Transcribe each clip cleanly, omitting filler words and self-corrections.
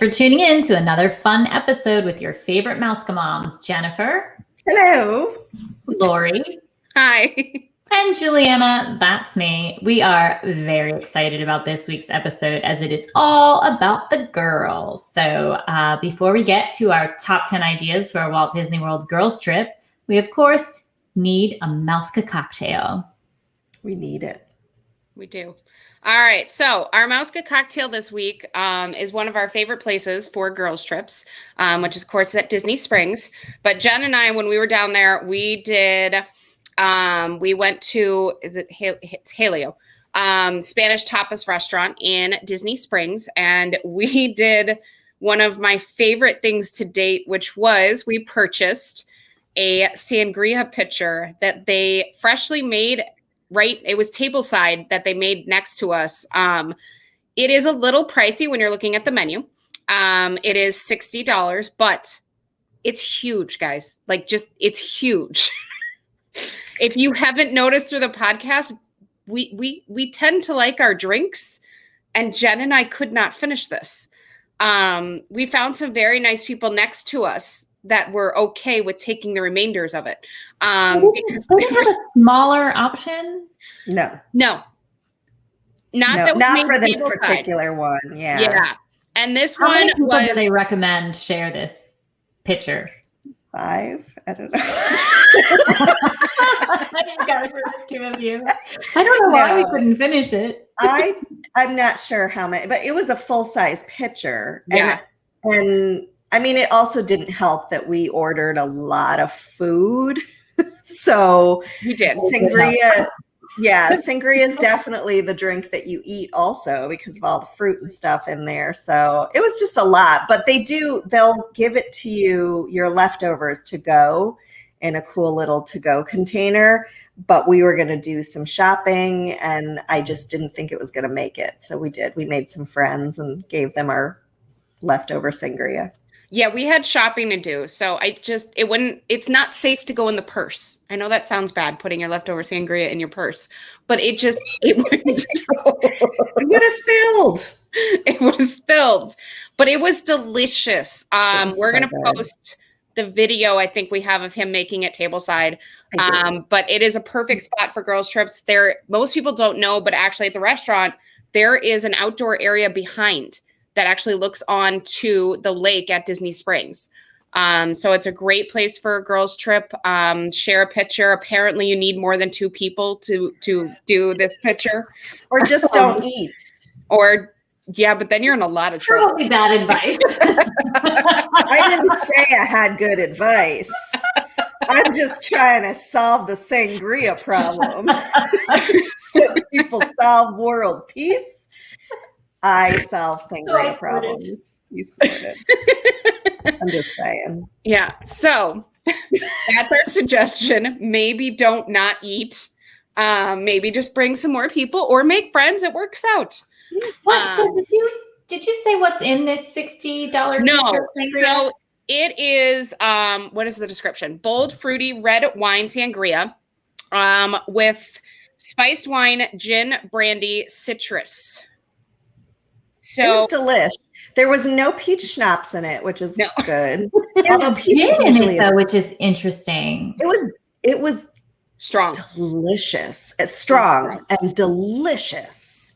for tuning in to another fun episode with your favorite Mouseka moms, Jennifer. Hello. Lori. Hi. And Juliana, that's me. We are very excited about this week's episode as it is all about the girls. So before we get to our top 10 ideas for our Walt Disney World girls trip, we of course need a Mouseka cocktail. We need it. We do. All right. So our Mouseka cocktail this week is one of our favorite places for girls trips, which is, of course, at Disney Springs. But Jen and I, when we were down there, we went to, it's Haleo, Spanish tapas restaurant in Disney Springs. And we did one of my favorite things to date, which was we purchased a sangria pitcher that they freshly made. Right. It was tableside that they made next to us. It is a little pricey when you're looking at the menu. It is $60, but it's huge, guys. It's huge. If you haven't noticed through the podcast, we tend to like our drinks, and Jen and I could not finish this. We found some very nice people next to us that were okay with taking the remainders of it. Because they have a smaller option? No. Not for this particular one. Yeah. Yeah. And this How many people was. Do they recommend share this pitcher? 5? I don't know. I think I was two of you. I don't know why we couldn't finish it. I'm not sure how many, but it was a full-size pitcher. Yeah. And I mean, it also didn't help that we ordered a lot of food. So We did. sangria, sangria is definitely the drink that you eat also because of all the fruit and stuff in there. So it was just a lot, but they'll give it to you, your leftovers to go in a cool little to-go container. But we were going to do some shopping and I just didn't think it was going to make it. So we did. We made some friends and gave them our leftover sangria. Yeah, we had shopping to do. So it's not safe to go in the purse. I know that sounds bad, putting your leftover sangria in your purse, but it wouldn't go. It would have spilled. It would have spilled, but it was delicious. We're going to post the video I think we have of him making it tableside. But it is a perfect spot for girls trips. Most people don't know, but actually at the restaurant, there is an outdoor area behind that actually looks on to the lake at Disney Springs. So it's a great place for a girls trip. Share a pitcher. Apparently you need more than 2 people to do this pitcher. Or just don't eat. But then you're in a lot of trouble. Probably bad advice. I didn't say I had good advice. I'm just trying to solve the sangria problem. So people solve world peace. I solve sangria problems. You sorted. I'm just saying. Yeah. So that's our suggestion. Maybe don't not eat. Maybe just bring some more people or make friends. It works out. So did you say what's in this $60? No. So it is, what is the description? Bold, fruity, red wine sangria with spiced wine, gin, brandy, citrus. So it was delicious. There was no peach schnapps in it, which is good. Although peach is usually which is interesting. It was strong, delicious, strong and delicious.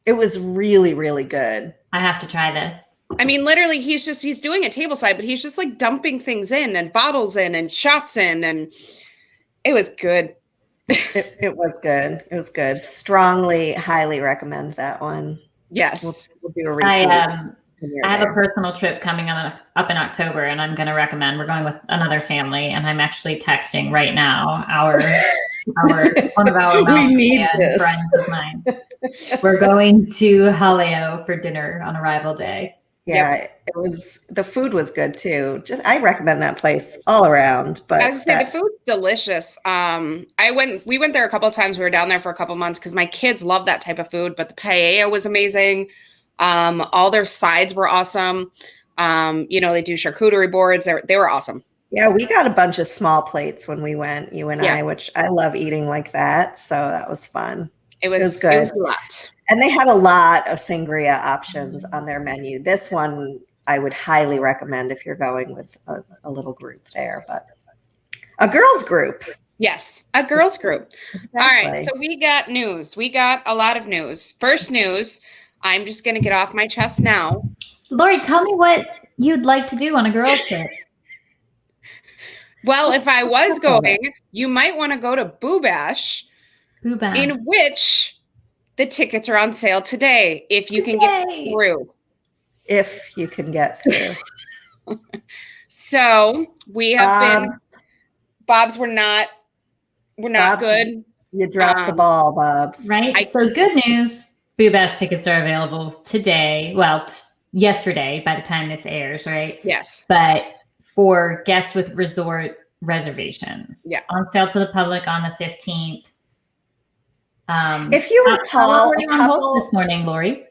It was really, really good. I have to try this. I mean, literally, he's doing a tableside, but he's just like dumping things in and bottles in and shots in, and it was good. It was good. It was good. Strongly, highly recommend that one. Yes. We'll do a repeat. I have a personal trip coming up in October, and I'm going to recommend. We're going with another family, and I'm actually texting right now one of our friends of mine. We're going to Haleo for dinner on arrival day. Yeah, the food was good too. I recommend that place all around. But as I say, the food's delicious. We went there a couple of times. We were down there for a couple of months because my kids love that type of food, but the paella was amazing. All their sides were awesome. They do charcuterie boards. They were awesome. Yeah, we got a bunch of small plates when we went, you and I, which I love eating like that. So that was fun. It was good. It was a lot. And they had a lot of sangria options on their menu. This one I would highly recommend if you're going with a little group there, but a girls group. Yes, a girls group. Exactly. All right, so we got news. We got a lot of news. First news, I'm just going to get off my chest now. Lori, tell me what you'd like to do on a girls trip. Well, if I was going, you might want to go to Boo Bash, in which the tickets are on sale today, if you can get through. If you can get through. So we have Bob's were not good. You dropped the ball, Bobs. Right? So good news, Boo Bash tickets are available today. Well, yesterday by the time this airs, right? Yes. But for guests with resort reservations. Yeah. On sale to the public on the 15th. If you recall, how were you on hold this morning, Lori?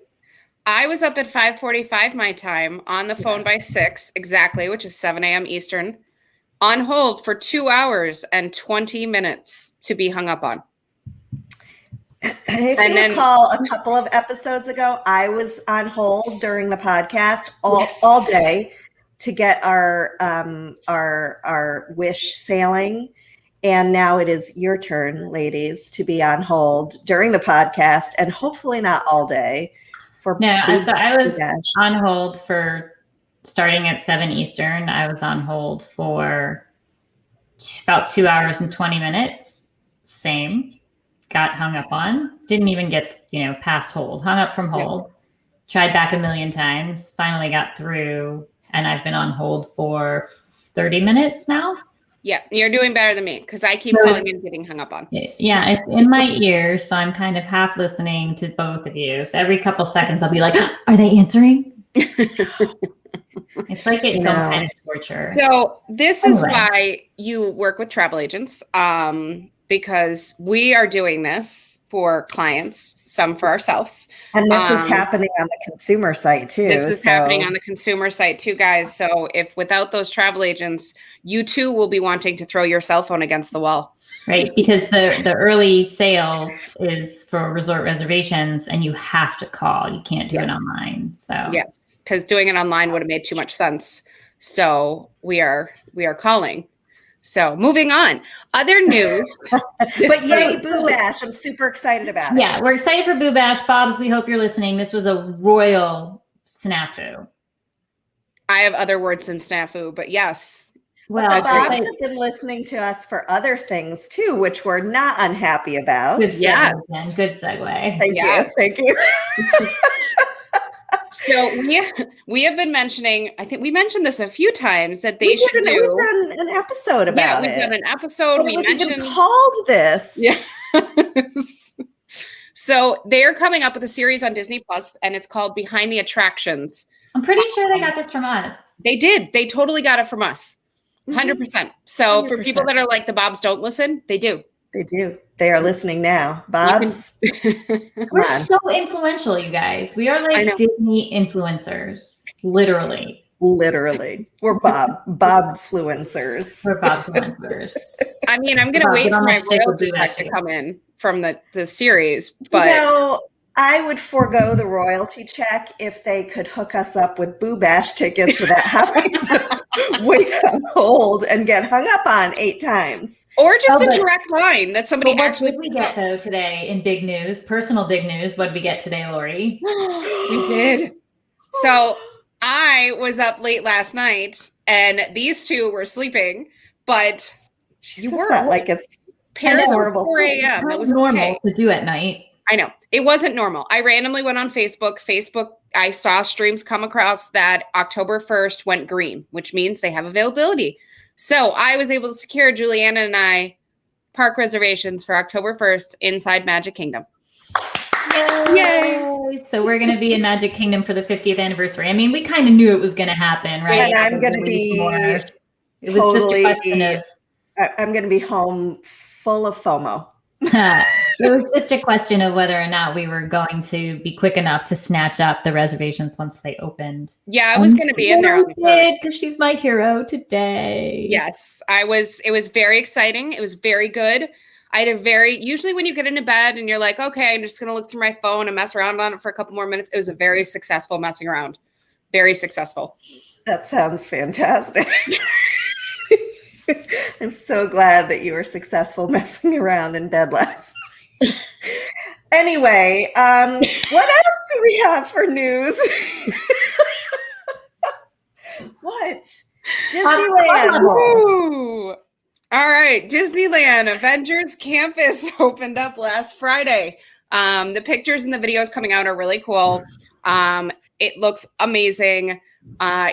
I was up at 5:45 my time, on the phone by 6 exactly, which is 7 a.m. Eastern, on hold for 2 hours and 20 minutes to be hung up on. If you recall, a couple of episodes ago, I was on hold during the podcast all day to get our Wish sailing. And now it is your turn, ladies, to be on hold during the podcast and hopefully not all day. So I was on hold for starting at 7 Eastern. I was on hold for about 2 hours and 20 minutes. Same. Got hung up on. Didn't even get, past hold. Hung up from hold. Tried back a million times. Finally got through. And I've been on hold for 30 minutes now. Yeah, you're doing better than me because I keep calling and getting hung up on. Yeah, it's in my ear, so I'm kind of half listening to both of you. So every couple seconds, I'll be like, "Are they answering?" It's like its own kind of torture. So this is why you work with travel agents, because we are doing this for clients, some for ourselves. And this is happening on the consumer site too. This is happening on the consumer site too, guys. So if without those travel agents, you too will be wanting to throw your cell phone against the wall. Right, because the early sales is for resort reservations and you have to call. You can't do it online. So yes, because doing it online would have made too much sense. So we are calling. So moving on. Other news. But yay, Boo Bash. I'm super excited about it. Yeah, we're excited for Boo Bash. Bobs, we hope you're listening. This was a royal snafu. I have other words than snafu, but yes. Well, Bobs have been listening to us for other things too, which we're not unhappy about. Good segue. Good segue. Thank you. So we have been mentioning, I think we mentioned this a few times, that they should do. We've done an episode about it. Yeah, we've done an episode. We mentioned called this. Yeah. So they're coming up with a series on Disney Plus, and it's called Behind the Attractions. I'm pretty sure they got this from us. They did. They totally got it from us. 100%. So 100%. For people that are like the Bobs don't listen, they do. They do. They are listening now. Bobs. We're so influential, you guys. We are like Disney influencers. Literally. We're Bob-fluencers. We're Bob-fluencers. I mean, I'm going to wait for my royalty check to come in from the series. But I would forego the royalty check if they could hook us up with Boo Bash tickets without having to wait on hold and get hung up on 8 times. Or just the direct line that somebody actually. What did we get though today in big news? Personal big news. What did we get today, Lori? We did. So I was up late last night and these two were sleeping, but you were like it's Paris was 4 a.m. It was normal to do at night. I know. It wasn't normal. I randomly went on Facebook. I saw streams come across that October 1st went green, which means they have availability. So I was able to secure Juliana and I park reservations for October 1st inside Magic Kingdom. Yay! So we're going to be in Magic Kingdom for the 50th anniversary. I mean, we kind of knew it was going to happen, right? And I'm going to be It was just a question of. I'm going to be home full of FOMO. It was just a question of whether or not we were going to be quick enough to snatch up the reservations once they opened. Yeah, I was going to be in there on the first. Because she's my hero today. Yes, I was. It was very exciting. It was very good. I had usually when you get into bed and you're like, okay, I'm just going to look through my phone and mess around on it for a couple more minutes. It was a very successful messing around. very successful. That sounds fantastic. I'm so glad that you were successful messing around in bed last night. Anyway, what else do we have for news? What? Disneyland. Ooh. All right, Disneyland Avengers Campus opened up last Friday. The pictures and the videos coming out are really cool. It looks amazing.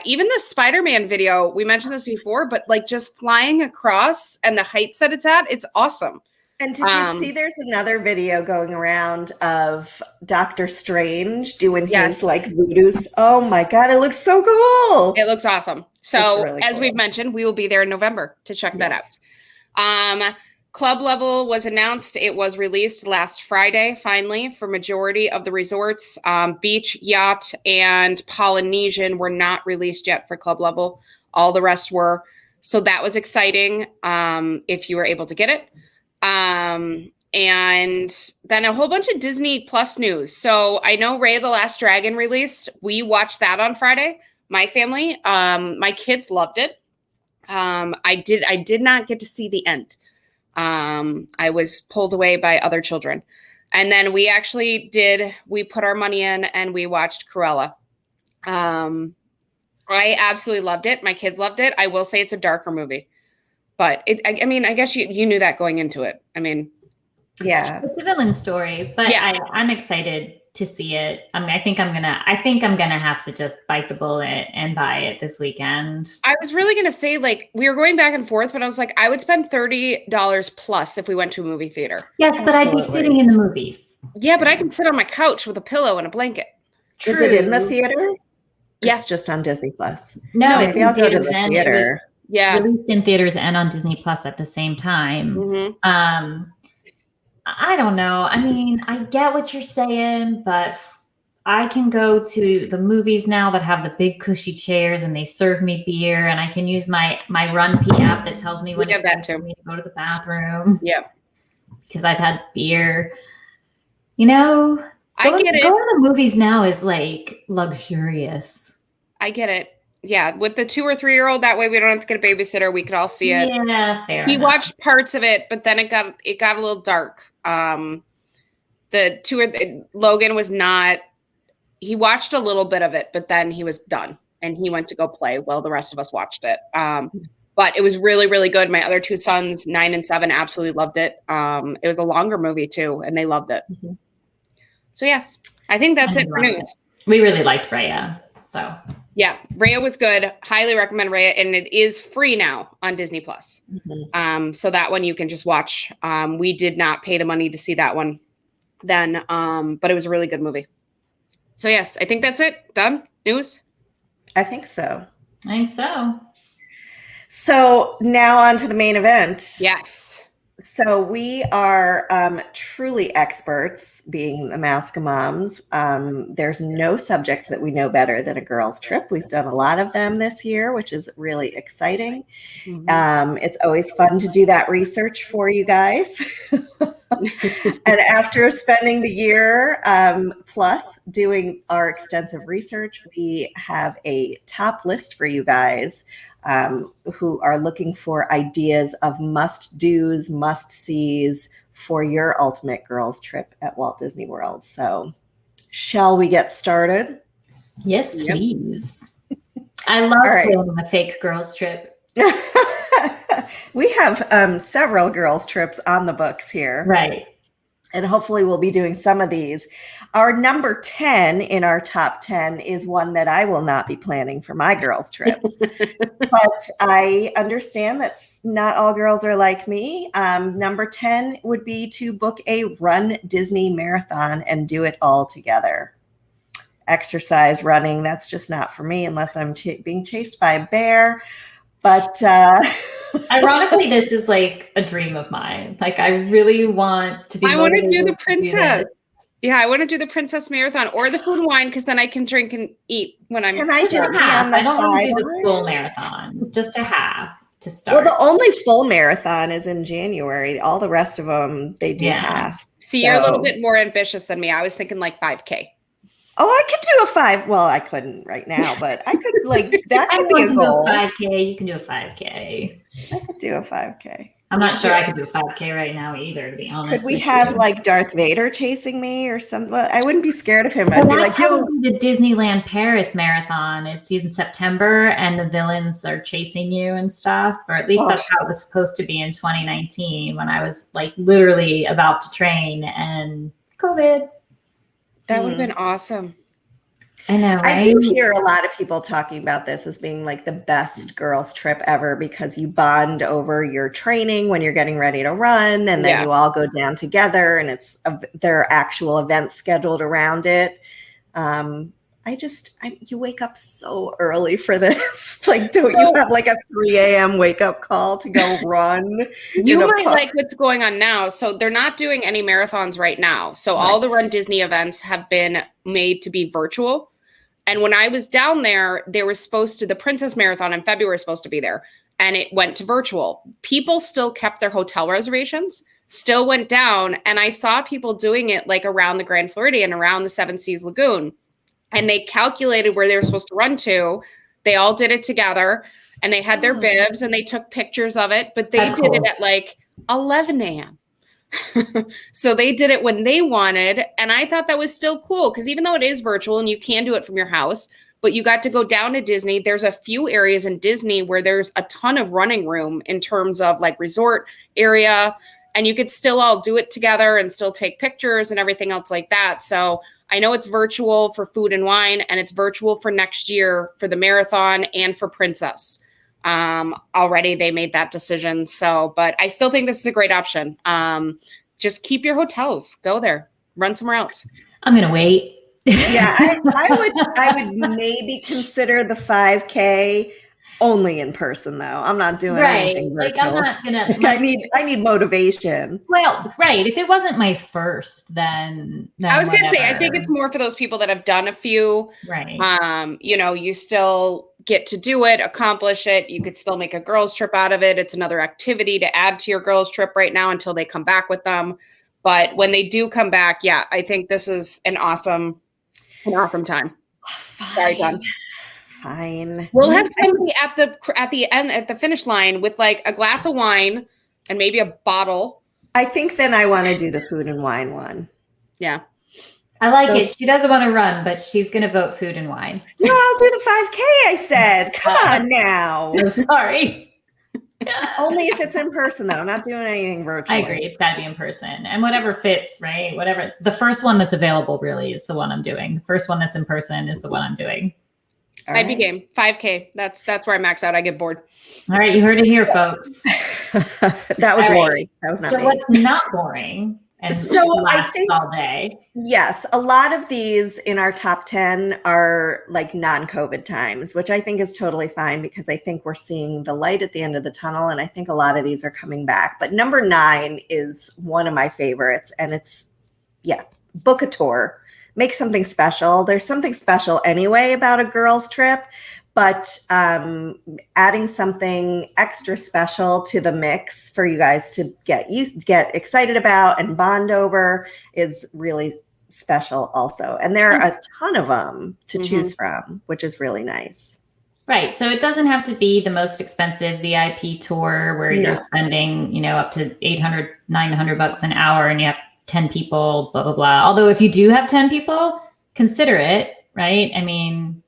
Even the Spider-Man video, we mentioned this before, but like just flying across and the heights that it's at, it's awesome. And did you see there's another video going around of Doctor Strange doing his like voodoo? Oh my God, it looks so cool. It looks awesome. So really as cool. We've mentioned, we will be there in November to check that out. Club level was announced. It was released last Friday, finally, for majority of the resorts. Beach, yacht, and Polynesian were not released yet for club level. All the rest were. So that was exciting if you were able to get it. And then a whole bunch of Disney Plus news. So I know Raya the Last Dragon released. We watched that on Friday. My family, my kids loved it. I did not get to see the end. I was pulled away by other children. And then we put our money in and we watched Cruella. I absolutely loved it. My kids loved it. I will say it's a darker movie. But I mean, I guess you knew that going into it. I mean, yeah, it's a villain story, but yeah. I'm excited to see it. I mean, I think I'm gonna have to just bite the bullet and buy it this weekend. I was really gonna say, like, we were going back and forth, but I was like, I would spend $30 plus if we went to a movie theater. Yes, but I'd be sitting in the movies. Yeah, but I can sit on my couch with a pillow and a blanket. True. Is it in the theater? Yes, it's just on Disney Plus. No, maybe I'll go to the theater. Released in theaters and on Disney Plus at the same time. Mm-hmm. I don't know. I mean, I get what you're saying, but I can go to the movies now that have the big cushy chairs and they serve me beer, and I can use my RunPee app that tells me when it's time for me to go to the bathroom. Yeah, because I've had beer. You know, going to the movies now is like luxurious. I get it. Yeah, with the 2 or 3 year old, that way we don't have to get a babysitter. We could all see it. Yeah, fair. He watched parts of it, but then it got a little dark. Logan was not. He watched a little bit of it, but then he was done and he went to go play while the rest of us watched it. But it was really, really good. My other 2 sons, 9 and 7, absolutely loved it. It was a longer movie too, and they loved it. Mm-hmm. So yes, I think that's it for news. We really liked Raya, so. Yeah, Raya was good. Highly recommend Raya, and it is free now on Disney Plus. Mm-hmm. So that one you can just watch. We did not pay the money to see that one then, but it was a really good movie. So yes, I think that's it. Done? News? I think so. So now on to the main event. Yes. So we are truly experts, being the Mask Moms. There's no subject that we know better than a girls' trip. We've done a lot of them this year, which is really exciting. Mm-hmm. It's always fun to do that research for you guys. And after spending the year plus doing our extensive research, we have a top list for you guys. Who are looking for ideas of must-dos, must-sees for your ultimate girls trip at Walt Disney World. So shall we get started? Yes, please. I love planning a fake girls trip. We have several girls trips on the books here. Right. And hopefully we'll be doing some of these. Our number 10 in our top 10 is one that I will not be planning for my girls' trips. But I understand that not all girls are like me. Number 10 would be to book a Run Disney marathon and do it all together. Exercise, running, that's just not for me unless I'm being chased by a bear. But ironically, this is like a dream of mine. Like, I really want to be. I want to do the princess. Yeah, I want to do the princess marathon or the food and wine, because then I can drink and eat when I'm. Can I just be on the I don't want to do the full marathon, just a half to start. Well, the only full marathon is in January. All the rest of them, they do halves. See, you're a little bit more ambitious than me. I was thinking like 5K. Oh, I could do a 5. Well, I couldn't right now, but I could that could be a goal. 5K. You can do a 5K. I could do a 5K. I'm not sure I could do a 5K right now either, to be honest. Could we have Darth Vader chasing me or something? I wouldn't be scared of him. I'd be like, yo, the Disneyland Paris marathon. It's in September, and the villains are chasing you and stuff. Or at least that's how it was supposed to be in 2019 when I was literally about to train and COVID. That would have been awesome. I know, right? I do hear a lot of people talking about this as being the best girls trip ever because you bond over your training when you're getting ready to run, and then you all go down together, and there are actual events scheduled around it. You wake up so early for this. Don't you have a 3 a.m. wake up call to go run? You might like what's going on now. So they're not doing any marathons right now. So all the Run Disney events have been made to be virtual. And when I was down there, the Princess Marathon in February was supposed to be there, and it went to virtual. People still kept their hotel reservations, still went down, and I saw people doing it around the Grand Floridian, around the Seven Seas Lagoon, and they calculated where they were supposed to run to. They all did it together, and they had their bibs, and they took pictures of it, but they did it at 11 a.m. So they did it when they wanted. And I thought that was still cool because even though it is virtual and you can do it from your house, but you got to go down to Disney. There's a few areas in Disney where there's a ton of running room in terms of resort area. And you could still all do it together and still take pictures and everything else like that. So I know it's virtual for Food and Wine, and it's virtual for next year for the marathon and for Princess. Already they made that decision. So, but I still think this is a great option. Just keep your hotels, go there, run somewhere else. I'm going to wait. Yeah. I would maybe consider the 5K only in person though. I'm not doing anything virtual. I'm not going to, I need motivation. Well, right. If it wasn't my first, then I was going to say, I think it's more for those people that have done a few, right. You still get to do it, accomplish it. You could still make a girls trip out of it. It's another activity to add to your girls trip right now until they come back with them. But when they do come back, I think this is an awesome time. Fine. Sorry, Don. Fine. We'll have somebody at the end, at the finish line with a glass of wine and maybe a bottle. I think then I want to do the Food and Wine one. Yeah. I like it. She doesn't want to run, but she's going to vote Food and Wine. No, I'll do the 5K, I said. Come on now. I'm sorry. Only if it's in person, though. I'm not doing anything virtual. I agree. It's got to be in person. And whatever fits, right? Whatever. The first one that's available really is the one I'm doing. The first one that's in person is the one I'm doing. I'd be game. 5K. That's where I max out. I get bored. All right. You heard it here, folks. That was boring. That was not me. What's not boring? And I think all day. Yes, a lot of these in our top 10 are non-COVID times, which I think is totally fine because I think we're seeing the light at the end of the tunnel, and I think a lot of these are coming back. But number 9 is one of my favorites, and it's book a tour, make something special. There's something special anyway about a girls' trip, but adding something extra special to the mix for you guys to get excited about and bond over is really special also. And there are a ton of them to choose from, which is really nice. Right. So it doesn't have to be the most expensive VIP tour where you're spending, up to $800, $900 an hour and you have 10 people, blah, blah, blah. Although if you do have 10 people, consider it, right? I mean,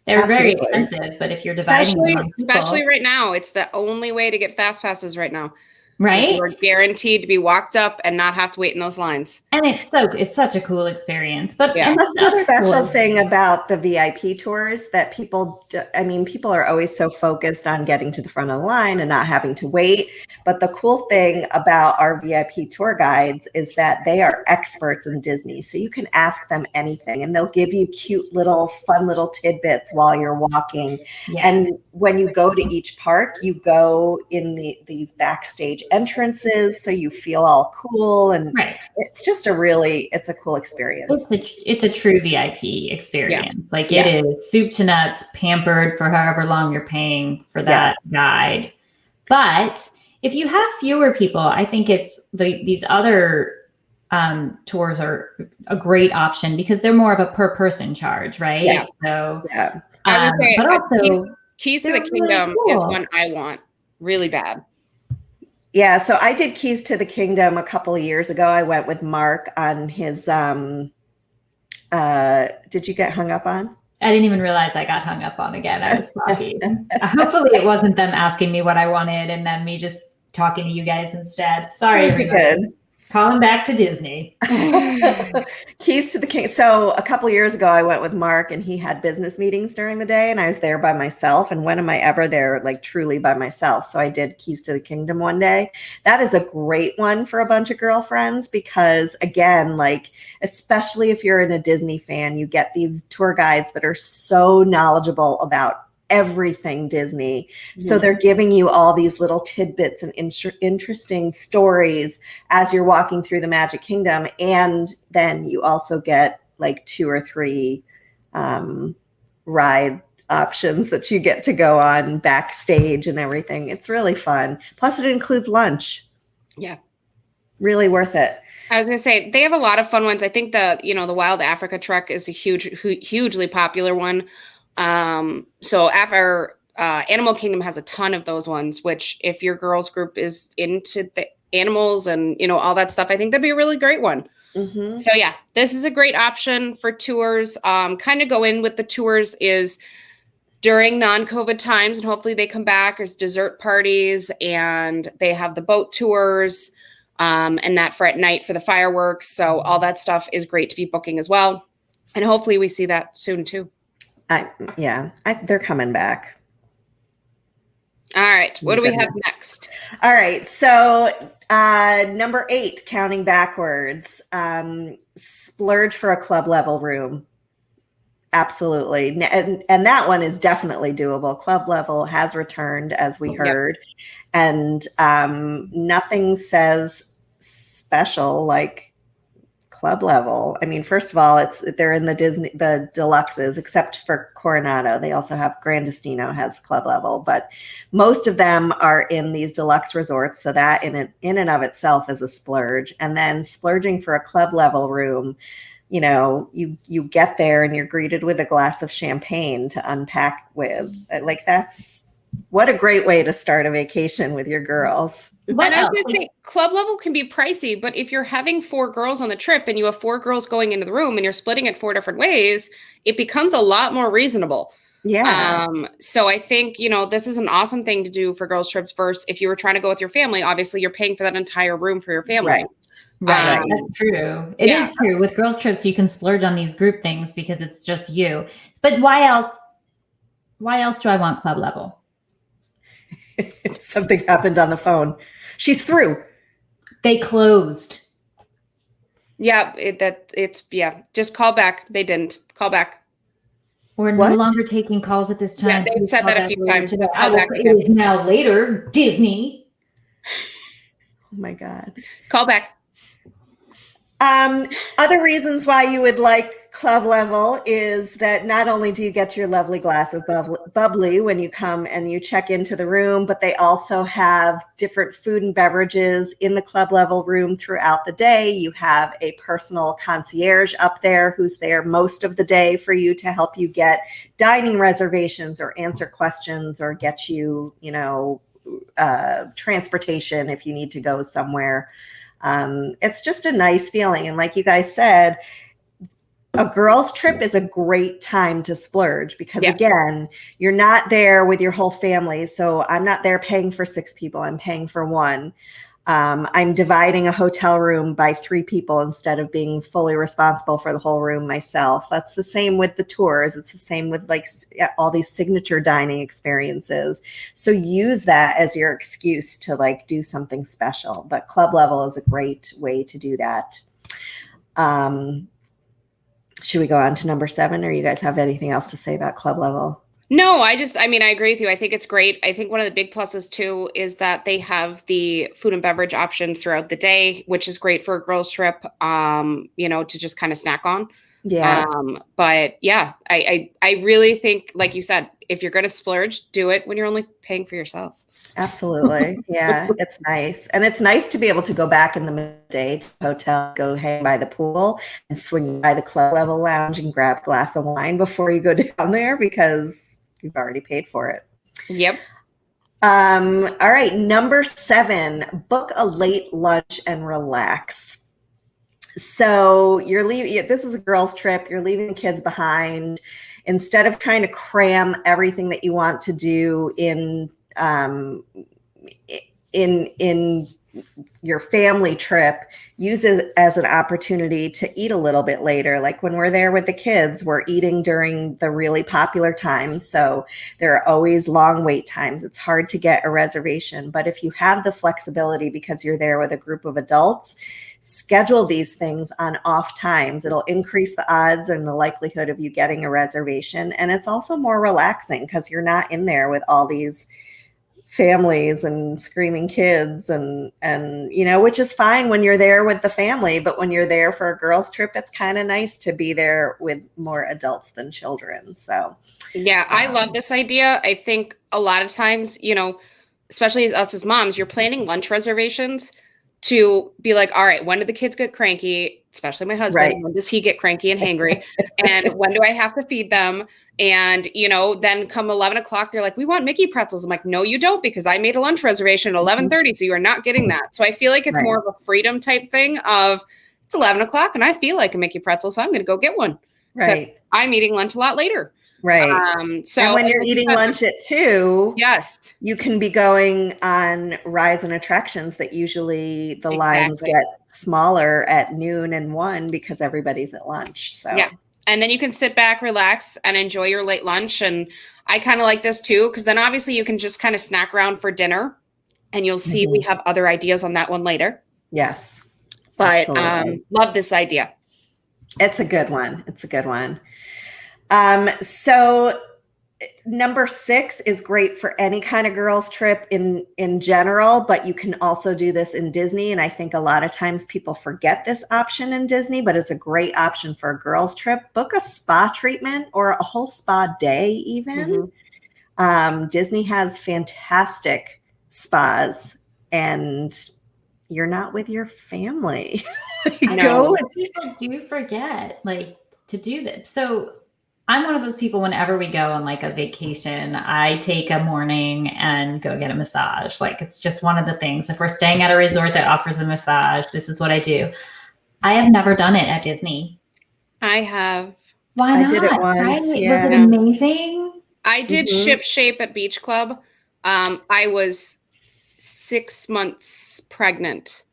they're very expensive, but if you're dividing them, especially right now, it's the only way to get fast passes right now. Right? You're guaranteed to be walked up and not have to wait in those lines. And it's such a cool experience. But and that's the special thing about the VIP tours that people are always so focused on getting to the front of the line and not having to wait. But the cool thing about our VIP tour guides is that they are experts in Disney. So you can ask them anything and they'll give you fun little tidbits while you're walking. Yeah. And when you go to each park, you go in these backstage entrances, so you feel all cool, and it's just it's a cool experience. It's a true VIP experience. It is soup to nuts, pampered for however long you're paying for that guide. But if you have fewer people, I think it's these other tours are a great option because they're more of a per person charge, right? Yeah. So, I was gonna say, but also Keys to the Kingdom really cool. is one I want really bad. Yeah, so I did Keys to the Kingdom a couple of years ago. I went with Mark on his did you get hung up on? I didn't even realize I got hung up on again. I was talking. Hopefully it wasn't them asking me what I wanted and then me just talking to you guys instead. Sorry, everybody. Calling back to Disney. Keys to the King. So a couple of years ago, I went with Mark and he had business meetings during the day and I was there by myself. And when am I ever there, like truly by myself? So I did Keys to the Kingdom one day. That is a great one for a bunch of girlfriends because again, like, especially if you're in a Disney fan, you get these tour guides that are so knowledgeable about everything Disney. So they're giving you all these little tidbits and interesting stories as you're walking through the Magic Kingdom. And then you also get like 2 or 3 ride options that you get to go on backstage and everything. It's really fun. Plus it includes lunch. Yeah. Really worth it. I was going to say, they have a lot of fun ones. I think the Wild Africa Trek is a hugely popular one. So after Animal Kingdom has a ton of those ones, which if your girls group is into the animals and all that stuff, I think that'd be a really great one. So yeah, this is a great option for tours. Kind of go in with the tours is during non-COVID times, and hopefully they come back. There's dessert parties and they have the boat tours and that for at night for the fireworks. So all that stuff is great to be booking as well. And hopefully we see that soon too. They're coming back. All right. What do we have next? All right. So number 8, counting backwards, splurge for a club level room. Absolutely. And that one is definitely doable. Club level has returned, as we heard. Yep. And nothing says special like club level. I mean, first of all, they're in the deluxes, except for Coronado. They also have Gran Destino has club level, but most of them are in these deluxe resorts. So that in and of itself is a splurge. And then splurging for a club level room, you get there and you're greeted with a glass of champagne to unpack with. Like, what a great way to start a vacation with your girls. And I was going to say, club level can be pricey, but if you're having 4 girls on the trip and you have 4 girls going into the room and you're splitting it 4 different ways, it becomes a lot more reasonable. Yeah. So I think, this is an awesome thing to do for girls trips versus if you were trying to go with your family, obviously you're paying for that entire room for your family. Right. That's true. It is true. With girls trips, you can splurge on these group things because it's just you. But why else do I want club level? Something happened on the phone. She's through. They closed. Yeah, just call back. They didn't. Call back. We're no longer taking calls at this time. Yeah, they've said that a few times. It is now later, Disney. Oh my God. Call back. Other reasons why you would like club level is that not only do you get your lovely glass of bubbly when you come and you check into the room, but they also have different food and beverages in the club level room throughout the day. You have a personal concierge up there who's there most of the day for you to help you get dining reservations or answer questions or get you, transportation if you need to go somewhere. It's just a nice feeling. And like you guys said, a girls' trip is a great time to splurge because again, you're not there with your whole family. So I'm not there paying for 6 people. I'm paying for 1. I'm dividing a hotel room by 3 people instead of being fully responsible for the whole room myself. That's the same with the tours. It's the same with like all these signature dining experiences. So use that as your excuse to like do something special. But club level is a great way to do that. Should we go on to number 7 or you guys have anything else to say about club level? No, I agree with you. I think it's great. I think one of the big pluses too is that they have the food and beverage options throughout the day, which is great for a girls trip, to just kind of snack on. Yeah. But yeah, I really think, like you said, if you're going to splurge, do it when you're only paying for yourself. Absolutely. Yeah, it's nice. And it's nice to be able to go back in the midday to the hotel, go hang by the pool and swing by the club level lounge and grab a glass of wine before you go down there because you've already paid for it. Yep. All right. Number 7, book a late lunch and relax. So you're leaving, this is a girls' trip. You're leaving the kids behind. Instead of trying to cram everything that you want to do in your family trip, use it as an opportunity to eat a little bit later. Like when we're there with the kids, we're eating during the really popular times. So there are always long wait times. It's hard to get a reservation. But if you have the flexibility because you're there with a group of adults, schedule these things on off times. It'll increase the odds and the likelihood of you getting a reservation. And it's also more relaxing because you're not in there with all these families and screaming kids and which is fine when you're there with the family, but when you're there for a girls' trip, it's kind of nice to be there with more adults than children. So yeah, I love this idea. I think a lot of times, especially as us as moms, you're planning lunch reservations to be like, all right, when do the kids get cranky? Especially my husband. Right. When does he get cranky and hangry? And when do I have to feed them? And, then come 11 o'clock, they're like, we want Mickey pretzels. I'm like, no, you don't, because I made a lunch reservation at 11:30. So you are not getting that. So I feel like it's more of a freedom type thing of it's 11 o'clock and I feel like a Mickey pretzel. So I'm going to go get one. Right. I'm eating lunch a lot later. Right. So and when you're eating lunch at 2, yes, you can be going on rides and attractions that usually the lines get smaller at noon and 1 because everybody's at lunch. So yeah. And then you can sit back, relax, and enjoy your late lunch. And I kind of like this too, because then obviously you can just kind of snack around for dinner and you'll see we have other ideas on that one later. Yes. But love this idea. It's a good one. So number 6 is great for any kind of girls trip in general, but you can also do this in Disney. And I think a lot of times people forget this option in Disney, but it's a great option for a girls trip. Book a spa treatment or a whole spa day even. Disney has fantastic spas and you're not with your family. I know people do forget to do this. So I'm one of those people, whenever we go on a vacation, I take a morning and go get a massage. It's just one of the things. If we're staying at a resort that offers a massage, this is what I do. I have never done it at Disney. I have. Why not? I did it once. Right? Yeah. Was it amazing? I did Ship Shape at Beach Club. I was 6 months pregnant.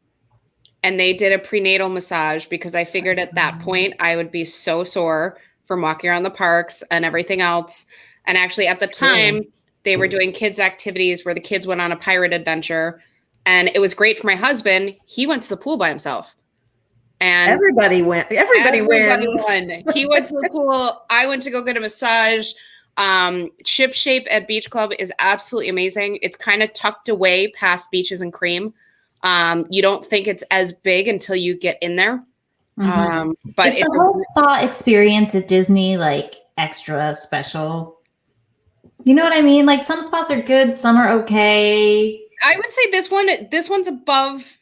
And they did a prenatal massage because I figured at that point I would be so sore from walking around the parks and everything else. And actually at the time they were doing kids activities where the kids went on a pirate adventure and it was great for my husband. He went to the pool by himself and everybody wins. He went to the pool. I went to go get a massage. Ship Shape at Beach Club is absolutely amazing. It's kind of tucked away past Beaches and Cream. You don't think it's as big until you get in there. But is the whole spa experience at Disney extra special? You know what I mean? Some spas are good, some are okay. I would say this one's above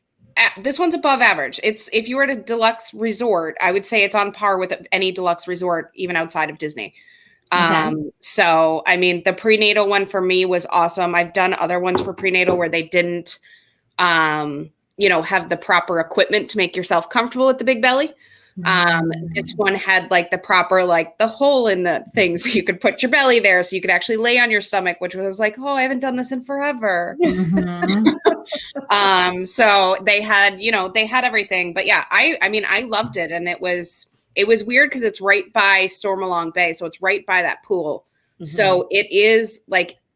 average. It's if you were at a deluxe resort, I would say it's on par with any deluxe resort, even outside of Disney. So I mean, the prenatal one for me was awesome. I've done other ones for prenatal where they didn't have the proper equipment to make yourself comfortable with the big belly. This one had the proper, the hole in the thing so you could put your belly there so you could actually lay on your stomach, which was oh, I haven't done this in forever. So they had everything, but yeah, I mean, I loved it. And it was weird because it's right by Stormalong Bay. So it's right by that pool. So it is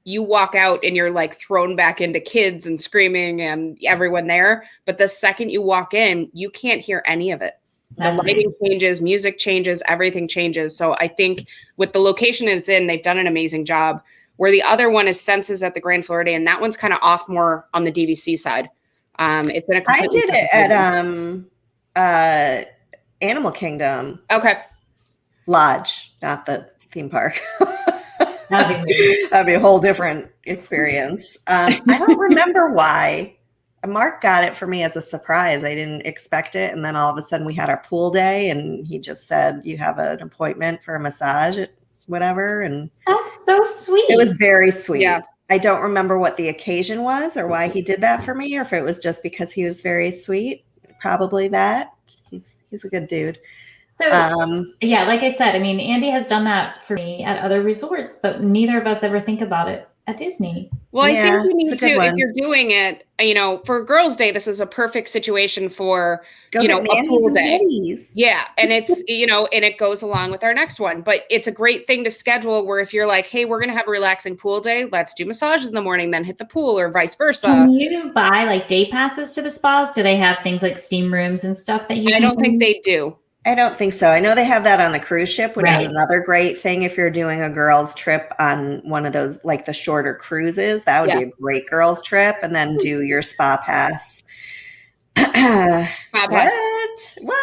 you walk out and you're thrown back into kids and screaming and everyone there. But the second you walk in, you can't hear any of it. The lighting changes, music changes, everything changes. So I think with the location it's in, they've done an amazing job. Where the other one is Senses at the Grand Floridian, and that one's kind of off more on the DVC side. It's in a I did it at Animal Kingdom. Okay. Lodge, not the theme park. That'd be a whole different experience. I don't remember why. Mark got it for me as a surprise. I didn't expect it. And then all of a sudden we had our pool day and he just said, you have an appointment for a massage at whatever. And that's so sweet. It was very sweet. Yeah. I don't remember what the occasion was or why he did that for me, or if it was just because he was very sweet. Probably that. He's a good dude. So yeah, like I said, I mean, Andy has done that for me at other resorts, but neither of us ever think about it at Disney. Well, I think you need to, if you're doing it, for Girls' Day, this is a perfect situation for, a pool day. Yeah. And it's, and it goes along with our next one, but it's a great thing to schedule where if you're like, hey, we're going to have a relaxing pool day, let's do massages in the morning, then hit the pool, or vice versa. Can you buy like day passes to the spas? Do they have things like steam rooms and stuff that you I don't think they do. I don't think so. I know they have that on the cruise ship, which is another great thing if you're doing a girls trip on one of those, like the shorter cruises. That would be a great girls trip, and then do your spa pass. What?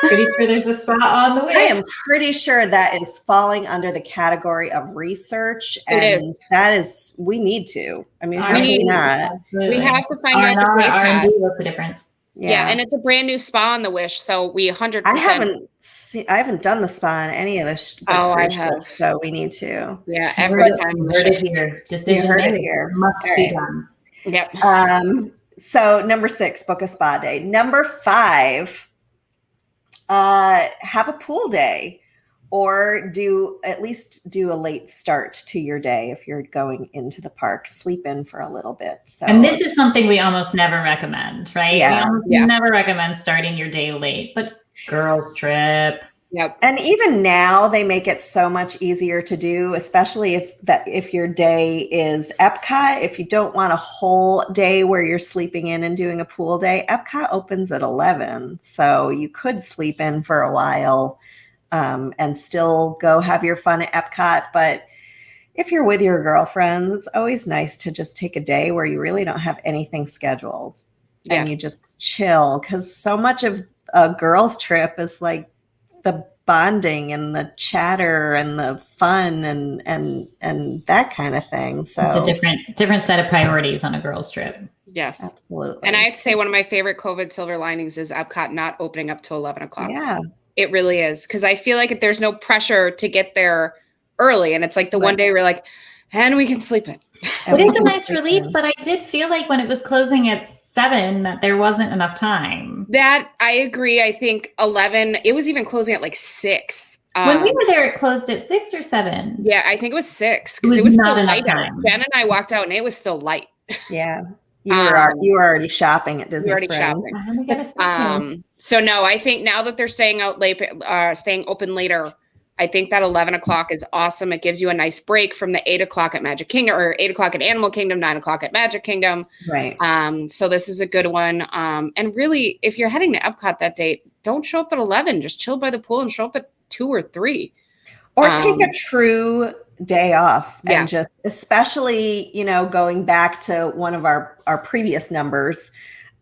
Pretty sure there's a spot on the way. I am pretty sure that is falling under the category of research, and that is we need to. I mean, how do we not? We have to find out the R&D, what's the difference. Yeah, and it's a brand new spa on the Wish, so we 100%. I haven't done the spa on any of the I have. Trips, so we need to. Yeah, every time. Heard it here. Decision made here. Must be done. Yep. So number 6, book a spa day. Number 5, have a pool day. Or at least do a late start to your day if you're going into the park. Sleep in for a little bit. So, and this is something we almost never recommend, right? Yeah. We never recommend starting your day late, but girls trip. Yep. And even now they make it so much easier to do, especially if your day is Epcot. If you don't want a whole day where you're sleeping in and doing a pool day, Epcot opens at 11. So you could sleep in for a while. And still go have your fun at Epcot. But if you're with your girlfriends, it's always nice to just take a day where you really don't have anything scheduled. And you just chill, because so much of a girls' trip is like the bonding and the chatter and the fun and that kind of thing. So it's a different set of priorities on a girls' trip. Yes, absolutely. And I have to say, one of my favorite COVID silver linings is Epcot not opening up till 11 o'clock. Yeah. It really is, because I feel like there's no pressure to get there early, and it's like the one day we're like, and we can sleep in. It is a nice relief, but I did feel like when it was closing at 7 that there wasn't enough time. That I agree. I think 11. It was even closing at like 6. When we were there, it closed at 6 or 7. Yeah, I think it was 6 because it was not still enough light time. out. Jen and I walked out, and it was still light. Yeah. You were already shopping at Disney Springs. Shopping. So no, I think now that they're staying open later, I think that 11 o'clock is awesome. It gives you a nice break from the 8 o'clock at Magic Kingdom, or 8 o'clock at Animal Kingdom, 9 o'clock at Magic Kingdom. Right. So this is a good one. And really, if you're heading to Epcot that day, don't show up at 11. Just chill by the pool and show up at 2 or 3. Or take a true day off and just, especially, going back to one of our previous numbers,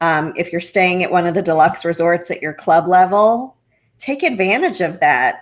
if you're staying at one of the deluxe resorts at your club level, take advantage of that.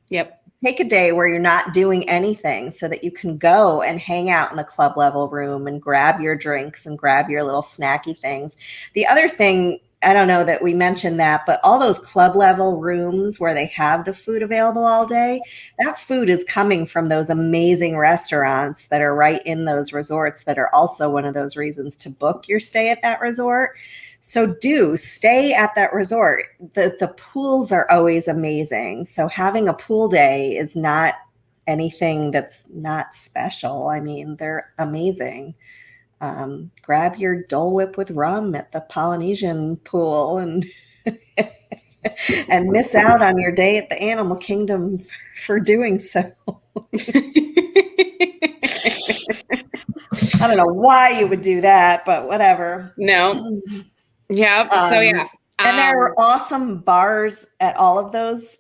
Yep. Take a day where you're not doing anything so that you can go and hang out in the club level room and grab your drinks and grab your little snacky things. The other thing, I don't know that we mentioned that, but all those club level rooms where they have the food available all day, that food is coming from those amazing restaurants that are right in those resorts that are also one of those reasons to book your stay at that resort. So do stay at that resort. The pools are always amazing. So having a pool day is not anything that's not special. I mean, they're amazing. Grab your Dole Whip with rum at the Polynesian pool and and miss out on your day at the Animal Kingdom for doing so. I don't know why you would do that, but whatever. No. Yeah. So yeah. And there were awesome bars at all of those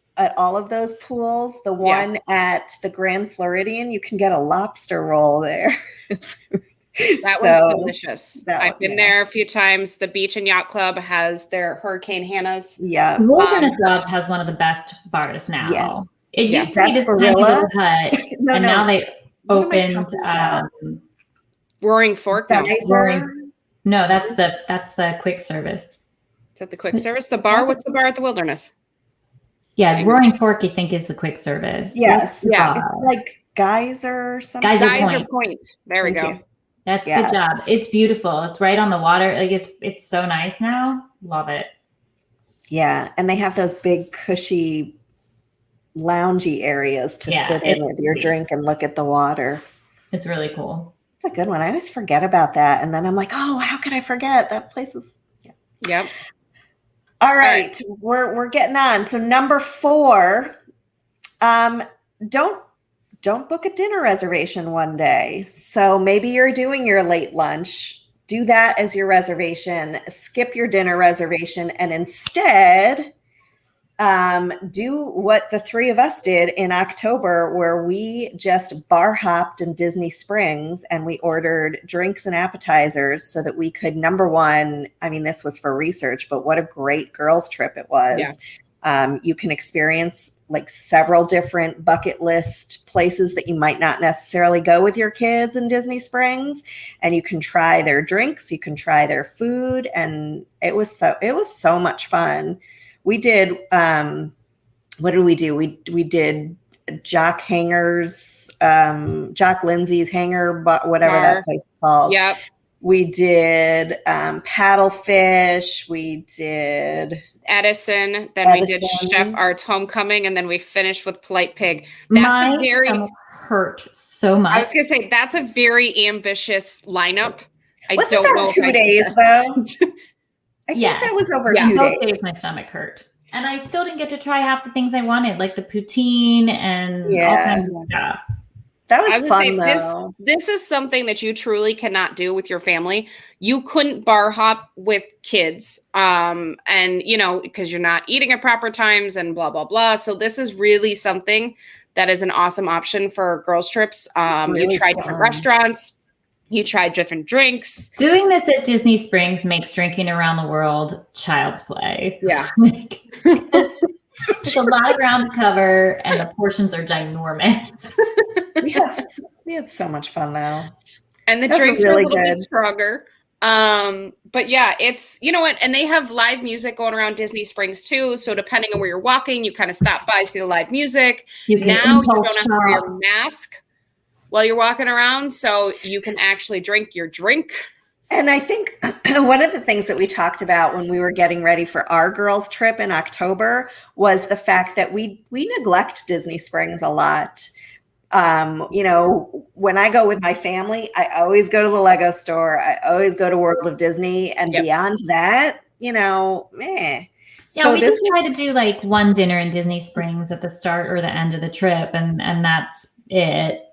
pools. The one at the Grand Floridian, you can get a lobster roll there. That was delicious. I've been there a few times. The Beach and Yacht Club has their Hurricane Hannah's. Yeah. Wilderness Lodge has one of the best bars now. Yes. It used to be this tiny little hut, and now opened Roaring Fork. No, that's the quick service. Is that the quick service? The bar? What's the bar at the Wilderness? Yeah, Roaring Fork, I think, is the quick service. Yes. Yeah. It's like Geyser or something. Geyser Point. There we go. That's good job. It's beautiful. It's right on the water. Like it's so nice now. Love it. Yeah. And they have those big cushy loungy areas to sit in with your drink and look at the water. It's really cool. It's a good one. I always forget about that. And then I'm like, oh, how could I forget? That place is Yep. All right. We're getting on. So number 4, don't book a dinner reservation one day. So maybe you're doing your late lunch. Do that as your reservation. Skip your dinner reservation and instead do what the 3 of us did in October, where we just bar hopped in Disney Springs and we ordered drinks and appetizers so that we could, number one, I mean, this was for research, but what a great girls trip it was. Yeah. You can experience like several different bucket list places that you might not necessarily go with your kids in Disney Springs, and you can try their drinks, you can try their food, and it was so much fun. We did, what did we do? We did Jock Lindsay's Hangar, whatever that place is called. Yep. We did paddlefish. We did Edison. Then we did Chef Art's Homecoming, and then we finished with Polite Pig. My stomach hurt so much. I was going to say, that's a very ambitious lineup. Wasn't that 2 days, though? I think that was over 2 days. Both days my stomach hurt. And I still didn't get to try half the things I wanted, like the poutine and all kinds of stuff. That was fun, though. This is something that you truly cannot do with your family. You couldn't bar hop with kids, and, because you're not eating at proper times and blah, blah, blah. So this is really something that is an awesome option for girls' trips. Really you try different restaurants. You tried different drinks. Doing this at Disney Springs makes drinking around the world child's play. Yeah. It's a lot of ground to cover, and the portions are ginormous. We had so much fun, though. And the drinks are a little bit stronger. But yeah, it's, you know what? And they have live music going around Disney Springs too. So depending on where you're walking, you kind of stop by, see the live music. Now you don't have to wear your mask while you're walking around, so you can actually drink your drink. And I think one of the things that we talked about when we were getting ready for our girls' trip in October was the fact that we neglect Disney Springs a lot. When I go with my family, I always go to the Lego store. I always go to World of Disney, and beyond that, meh. Yeah, so we just try to do like one dinner in Disney Springs at the start or the end of the trip, and that's it.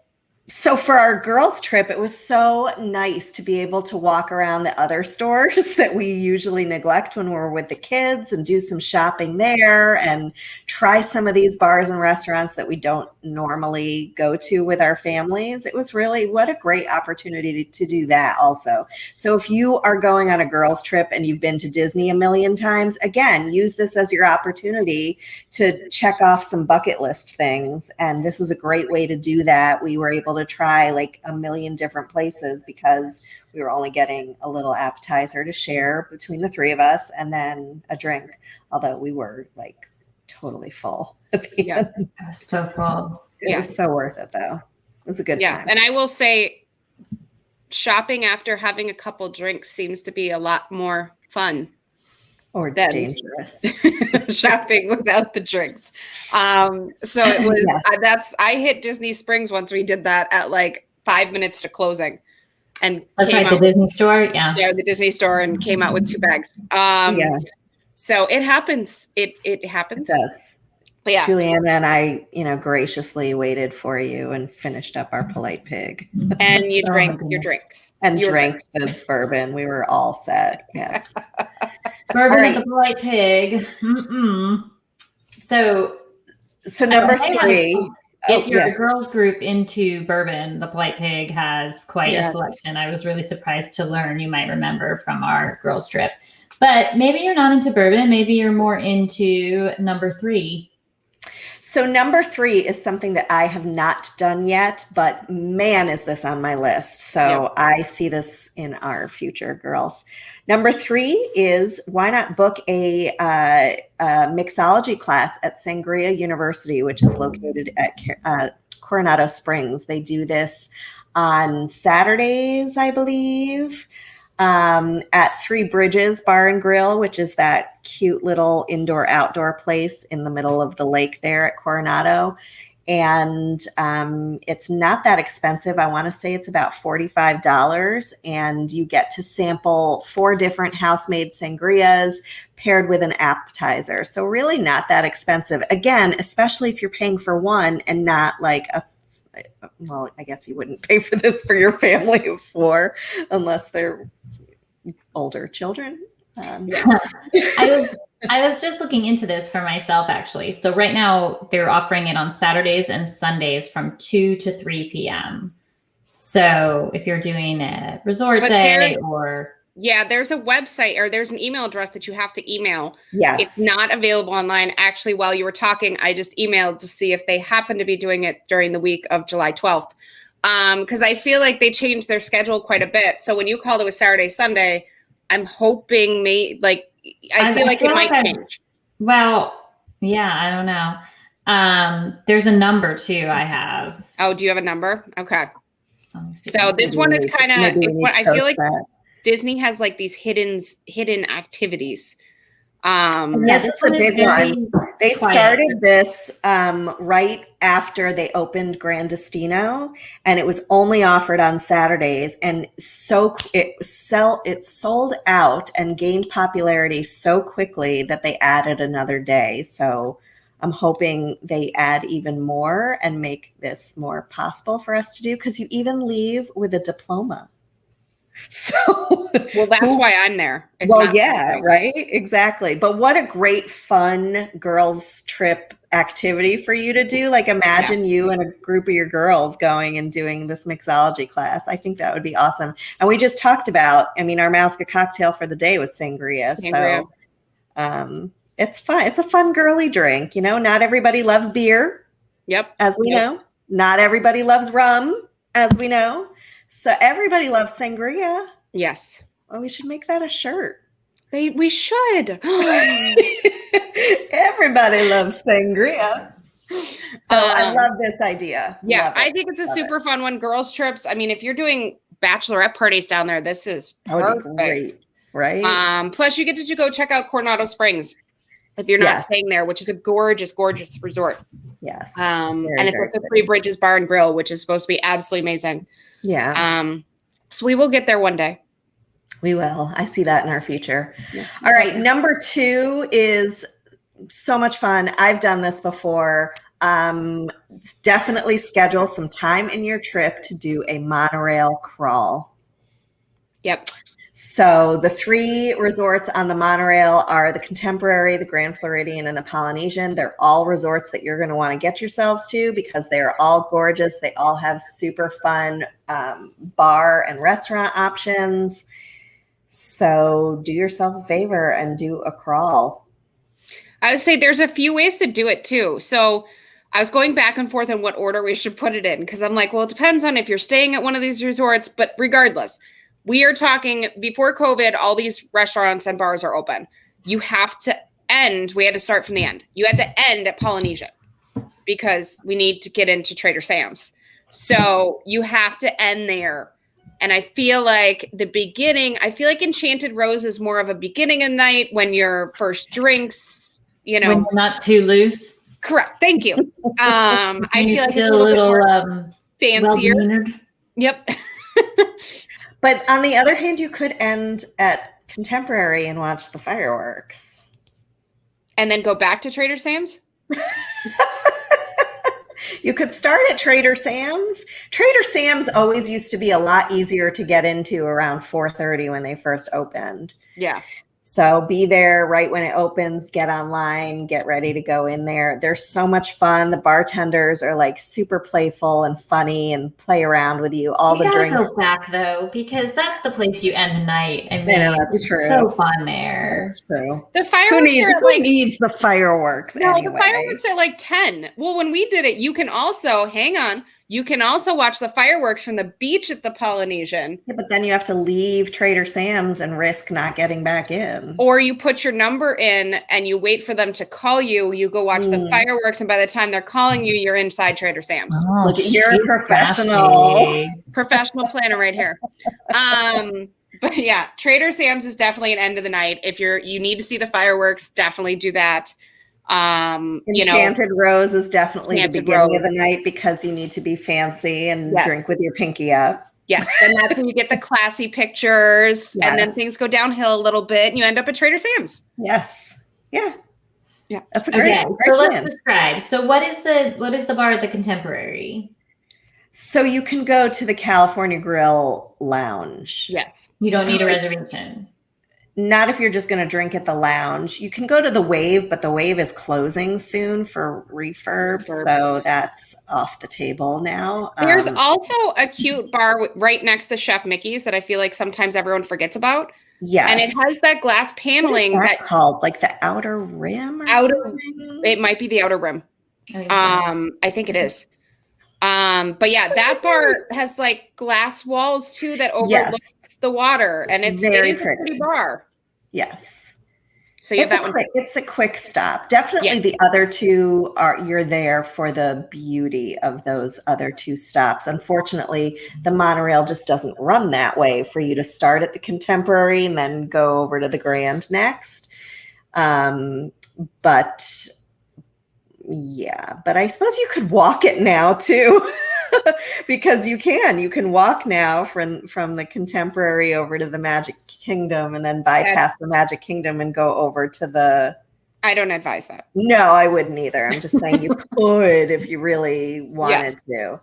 So for our girls' trip, it was so nice to be able to walk around the other stores that we usually neglect when we're with the kids and do some shopping there and try some of these bars and restaurants that we don't normally go to with our families. It was really, what a great opportunity to do that also. So if you are going on a girls' trip and you've been to Disney a million times, again, use this as your opportunity to check off some bucket list things. And this is a great way to do that. We were able to try like a million different places because we were only getting a little appetizer to share between the 3 of us and then a drink, although we were like totally full at the end. It was so full. It was so worth it though. It was a good time. And I will say shopping after having a couple drinks seems to be a lot more fun. Or dangerous. Shopping without the drinks. So it was, I hit Disney Springs once we did that at like 5 minutes to closing. And that's right, the Disney store. Yeah. Yeah, the Disney store, and came out with 2 bags. So it happens. It happens. It does. But yeah. Juliana and I, graciously waited for you and finished up our Polite Pig. And you drank your drinks. And drank the bourbon. We were all set. Yes. Bourbon at the Polite Pig. So number 3. If you're a girls group into bourbon, the Polite Pig has quite a selection. I was really surprised to learn, you might remember from our girls trip. But maybe you're not into bourbon. Maybe you're more into number 3. So number 3 is something that I have not done yet, but man, is this on my list. So I see this in our future, girls. Number 3 is why not book a mixology class at Sangria University, which is located at Coronado Springs. They do this on Saturdays, I believe, at Three Bridges Bar and Grill, which is that cute little indoor-outdoor place in the middle of the lake there at Coronado. And it's not that expensive. I want to say it's about $45, and you get to sample 4 different house-made sangrias paired with an appetizer. So really not that expensive. Again, especially if you're paying for one and not like well, I guess you wouldn't pay for this for your family of 4 unless they're older children. I was just looking into this for myself, actually. So right now they're offering it on Saturdays and Sundays from 2 to 3 p.m. So if you're doing a resort day or... Yeah, there's a website or there's an email address that you have to email. Yes. It's not available online. Actually, while you were talking, I just emailed to see if they happen to be doing it during the week of July 12th. Because I feel like they changed their schedule quite a bit. So when you called it was Saturday, Sunday, I'm hoping I feel like it might change. Well, yeah, I don't know. There's a number too I have. Oh, do you have a number? Okay. So this one is kind of, I feel like Disney has like these hidden activities. Yes, it's a big one. They started this right after they opened Grandestino, and it was only offered on Saturdays. And so it sold out and gained popularity so quickly that they added another day. So I'm hoping they add even more and make this more possible for us to do, because you even leave with a diploma. So well, that's why I'm there. Right, exactly. But what a great fun girls trip activity for you to do. Like imagine you and a group of your girls going and doing this mixology class. I think that would be awesome. And we just talked about, our Mouska cocktail for the day was sangria. So it's fun. It's a fun girly drink. Not everybody loves beer. Yep. As we know. Not everybody loves rum, as we know. So everybody loves sangria. Yes. Well, we should make that a shirt. We should. Everybody loves sangria. So I love this idea. Yeah, I think it's a super fun one. Girls trips. If you're doing bachelorette parties down there, this is perfect. Great, right? Plus you get to go check out Coronado Springs if you're not staying there, which is a gorgeous, gorgeous resort. Yes. And it's at the Three Bridges Bar and Grill, which is supposed to be absolutely amazing. Yeah. So we will get there one day. We will. I see that in our future. Yeah. All right. Number 2 is so much fun. I've done this before. Definitely schedule some time in your trip to do a monorail crawl. Yep. So the 3 resorts on the monorail are the Contemporary, the Grand Floridian, and the Polynesian. They're all resorts that you're going to want to get yourselves to because they're all gorgeous. They all have super fun bar and restaurant options. So do yourself a favor and do a crawl. I would say there's a few ways to do it too. So I was going back and forth on what order we should put it in because I'm like, well, it depends on if you're staying at one of these resorts, but regardless, we are talking before COVID, all these restaurants and bars are open. You have to end. We had to start from the end. You had to end at Polynesian because we need to get into Trader Sam's. So you have to end there. And I feel like Enchanted Rose is more of a beginning of the night when your first drinks, when you're not too loose. Correct. Thank you. I feel like it's a little more fancier. Well-mannered. Yep. But on the other hand, you could end at Contemporary and watch the fireworks. And then go back to Trader Sam's? You could start at Trader Sam's. Trader Sam's always used to be a lot easier to get into around 4:30 when they first opened. Yeah. So be there right when it opens, get online, get ready to go in there. They're so much fun. The bartenders are like super playful and funny and play around with you. All the drinks. Go back though, because that's the place you end the night. I mean, that's true. So fun there. That's true. The fireworks who needs the fireworks anyway? The fireworks are like 10. Well, when we did it, you can also watch the fireworks from the beach at the Polynesian. Yeah, but then you have to leave Trader Sam's and risk not getting back in. Or you put your number in and you wait for them to call you. You go watch the fireworks, and by the time they're calling you, you're inside Trader Sam's. Oh, look, you're a professional. Professional planner right here. But yeah, Trader Sam's is definitely an end of the night. If you need to see the fireworks, definitely do that. Enchanted Rose is definitely the beginning of the night because you need to be fancy and drink with your pinky up. Yes, and that's when you get the classy pictures, and then things go downhill a little bit, and you end up at Trader Sam's. Yes, yeah, that's a great plan. Let's describe. So, what is the bar at the Contemporary? So you can go to the California Grill Lounge. Yes, you don't need a reservation. Not if you're just going to drink at the lounge. You can go to the Wave, but the Wave is closing soon for refurb, so that's off the table now. There's also a cute bar right next to Chef Mickey's that I feel like sometimes everyone forgets about. Yes. And it has that glass paneling. What is that called? Like the Outer Rim or something? It might be the Outer Rim. I think it is. But yeah, that bar has like glass walls too that overlooks the water, and it is a pretty bar. Yes. So you have that one. It's a quick stop. Definitely the other two you're there for the beauty of those other two stops. Unfortunately, the monorail just doesn't run that way for you to start at the Contemporary and then go over to the Grand next. But I suppose you could walk it now too. Because you can walk now from the Contemporary over to the Magic Kingdom and then bypass the Magic Kingdom and go over to the... I don't advise that. No, I wouldn't either. I'm just saying you could if you really wanted to.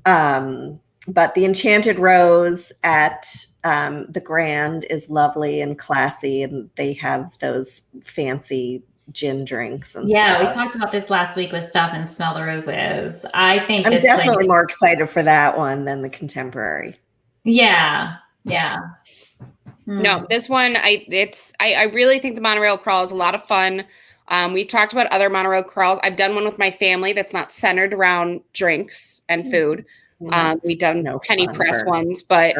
But the Enchanted Rose at the Grand is lovely and classy, and they have those fancy gin drinks and stuff. We talked about this last week with Stop and Smell the Roses. I think I'm definitely more excited for that one than the Contemporary. Yeah. No, this one I really think the Monorail Crawl is a lot of fun. We've talked about other Monorail Crawls. I've done one with my family that's not centered around drinks and food. We've done penny press ones, but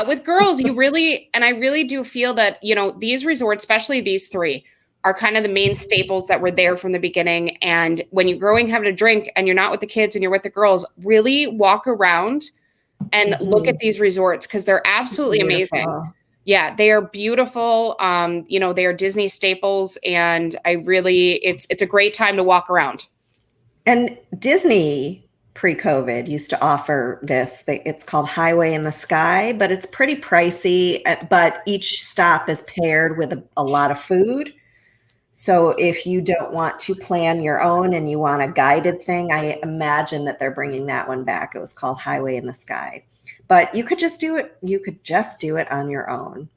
with girls, I really do feel that, these resorts, especially these three, are kind of the main staples that were there from the beginning. And when you're growing, having a drink and you're not with the kids and you're with the girls, really walk around and look at these resorts because they're absolutely amazing. Yeah, they are beautiful. They are Disney staples, and it's a great time to walk around. And Disney pre-COVID used to offer this. It's called Highway in the Sky, but it's pretty pricey. But each stop is paired with a lot of food. So if you don't want to plan your own and you want a guided thing, I imagine that they're bringing that one back. It was called Highway in the Sky. But you could just do it. You could just do it on your own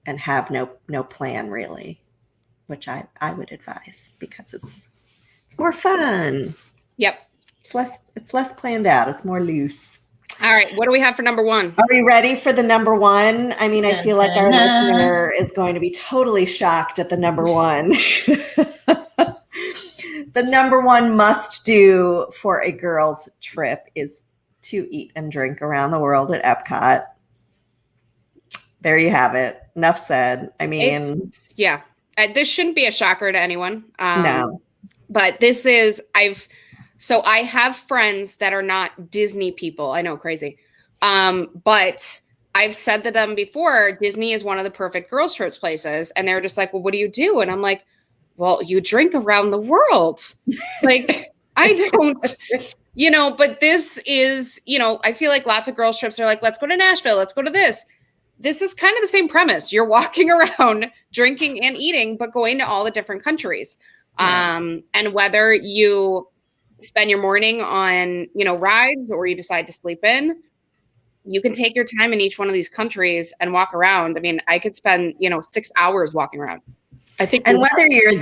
and have no plan really, which I would advise because it's more fun. Yep. It's less planned out. It's more loose. All right. What do we have for number one? Are we ready for the number one? I mean, I feel like our listener is going to be totally shocked at the number one. The number one must do for a girls' trip is to eat and drink around the world at Epcot. There you have it. Enough said. I mean, this shouldn't be a shocker to anyone. No. But I have friends that are not Disney people. I know, crazy. But I've said to them before, Disney is one of the perfect girls' trips places. And they're just like, well, what do you do? And I'm like, well, you drink around the world. Like, I don't, but this is, I feel like lots of girls' trips are like, let's go to Nashville. Let's go to this. This is kind of the same premise. You're walking around, drinking and eating, but going to all the different countries. Yeah. And whether you spend your morning on, rides or you decide to sleep in, you can take your time in each one of these countries and walk around. I mean, I could spend, 6 hours walking around. I think, and whether you're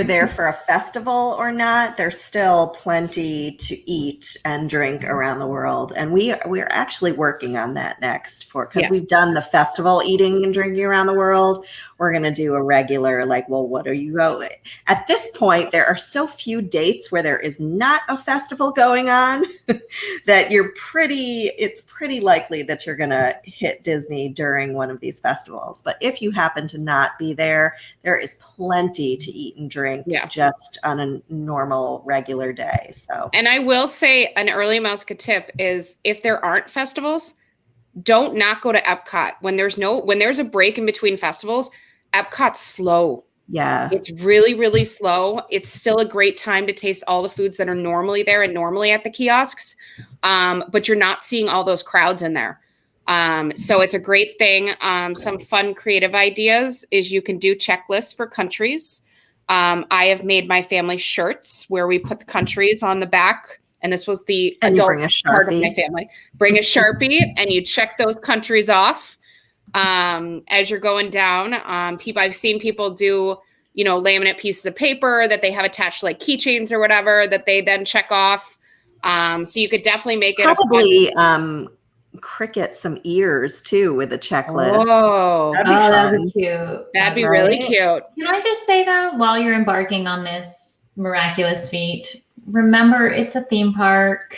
there for a festival or not, there's still plenty to eat and drink around the world. And we're actually working on that next because we've done the festival eating and drinking around the world. We're going to do a regular, what are you going? At this point, there are so few dates where there is not a festival going on that it's pretty likely that you're going to hit Disney during one of these festivals. But if you happen to not be there is plenty to eat and drink just on a normal, regular day. So, and I will say an early Mouska tip is if there aren't festivals, don't not go to Epcot when there's a break in between festivals. Epcot's slow. Yeah. It's really, really slow. It's still a great time to taste all the foods that are normally there and normally at the kiosks. But you're not seeing all those crowds in there. So it's a great thing. Some fun creative ideas is you can do checklists for countries. I have made my family shirts where we put the countries on the back. And this was the adult part of my family. Bring a Sharpie and you check those countries off as you're going down. I've seen people do, laminate pieces of paper that they have attached like keychains or whatever that they then check off. So you could definitely make it probably cricket some ears too with a checklist. That'd be cute. That'd be really cute. Can I just say though, while you're embarking on this miraculous feat, remember it's a theme park.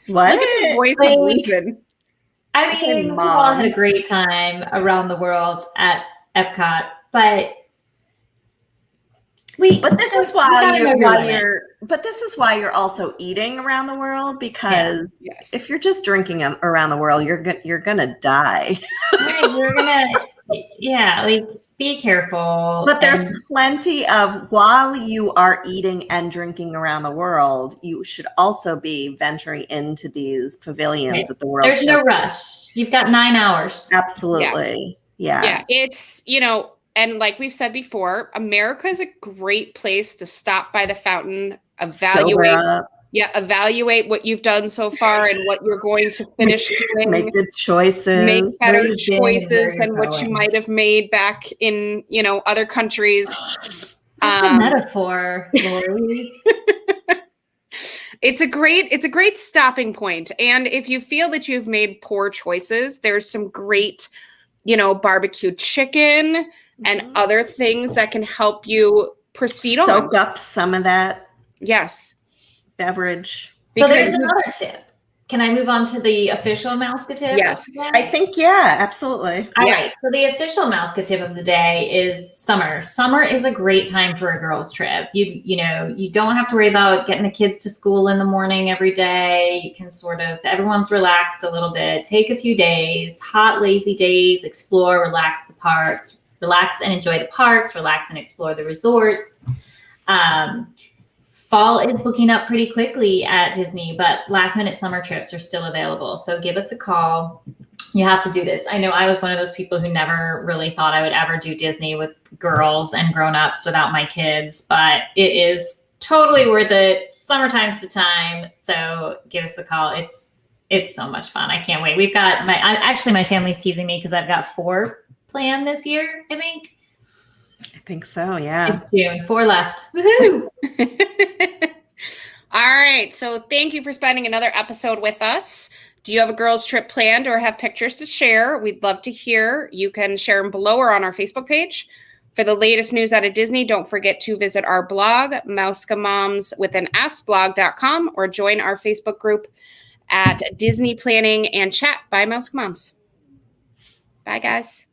What? Look at the voice of reason. I mean, we all had a great time around the world at Epcot, but this is why you're also eating around the world, because if you're just drinking around the world, you're gonna die. Right, be careful. But there's plenty of, while you are eating and drinking around the world, you should also be venturing into these pavilions at the World There's Show. no rush. You've got 9 hours. Absolutely. Yeah. It's, and like we've said before, America is a great place to stop by the fountain, evaluate what you've done so far and what you're going to finish doing. Make good choices. Make better choices than what you might have made back in, other countries. Such a metaphor, Lori. It's a great stopping point. And if you feel that you've made poor choices, there's some great, barbecue chicken and other things that can help you proceed on. Soak up some of that. Yes. Beverage. So there's another tip. Can I move on to the official Mouska tip? Yes. I think, absolutely. All right. So the official Mouska tip of the day is summer. Summer is a great time for a girls' trip. You don't have to worry about getting the kids to school in the morning every day. You can everyone's relaxed a little bit. Take a few days, hot, lazy days, explore, relax the parks, relax and enjoy the parks, relax and explore the resorts. Fall is booking up pretty quickly at Disney, but last minute summer trips are still available. So give us a call. You have to do this. I know I was one of those people who never really thought I would ever do Disney with girls and grown-ups without my kids, but it is totally worth it. Summertime's the time. So give us a call. It's so much fun. I can't wait. We've got my family's teasing me because I've got 4 planned this year, I think. I think so, yeah. It's June. 4 left. Woohoo! All right. So thank you for spending another episode with us. Do you have a girls' trip planned or have pictures to share? We'd love to hear. You can share them below or on our Facebook page. For the latest news out of Disney, don't forget to visit our blog, mouskamoms.blog.com, or join our Facebook group at Disney Planning and Chat by Mouska Moms. Bye, guys.